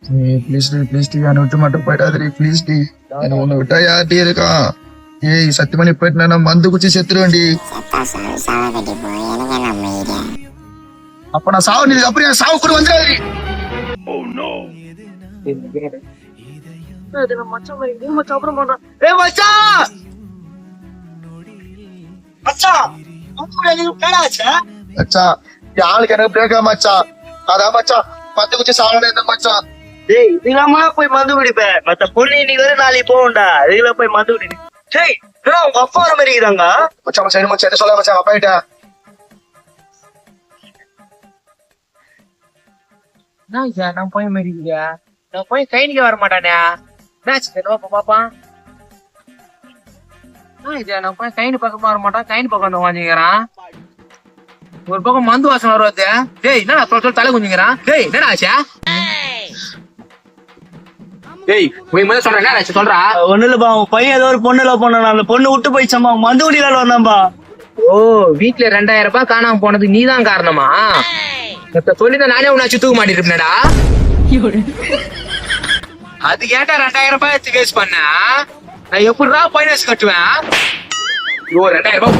Please D என்னை விட்டு மட்டும் போயிட்டாது ப்ளீஸ் டி. என்ன உன்னை விட்டா யார்டி இருக்கான்? ஏய் சத்தியமா நீ போயிட்டு நான் மந்து குச்சி செத்துருவேன்டி. அப்ப நான் சாவு நீ அப்புறம் என் சாவு கூட வந்துடாது. மச்சான் ஆளுக்கு எனக்கு பிரேக்கா மச்சான். அதான் மச்சான் மந்து குச்சி சாவணும் என்ன மச்சான். டேய் இதுலாமா போய் மந்து குடிப்பேன். மத்த பொண்ணு இன்னைக்கு வரை நாளைக்கு போகும்டா. இதுல போய் மந்து குடி. டேய் உங்க அப்பா வர மாதிரி இருக்குதாங்க. மச்சான் மச்சான் மச்சான் எது சொல்ல மச்சான் அப்பா கிட்ட. நான் போய் மாரியா நான் போய் கைனிக்க வர மாட்டானே. பாப்பா நான் போய் கைனி பக்கமா வர மாட்டான். கைனி பக்கம் வந்து வாங்கிக்கிறான். ஒரு பக்கம் மந்து வாசனை வருவது. டேய் என்ன சொல்ல தலை குஞ்சுங்கிறான். டேய் என்ன ஆச்சா? டேய் போய் முதல்ல சொல்றேன் என்ன ஆச்சு சொல்றா. ஒண்ணு இல்லப்பா உன் பையன் ஏதோ ஒரு பொண்ணு லவ் பண்ணா. அந்த பொண்ணு விட்டு போயிச்சம்மா. மந்து குடியில வந்தாம்பா. ஓ வீட்டுல 2000 ரூபாய் காணாம போனதுக்கு நீதான் காரணமா? சொல்லிதான் நானே உன்னாச்சு தூக்க மாட்டிருப்பேன்டா. அது கேட்டா 2000 ரூபாய் எடுத்து வேஸ்ட் பண்ண நான் எப்படிதான் பைனான்ஸ் கட்டுவேன்? 2000 ரூபாய்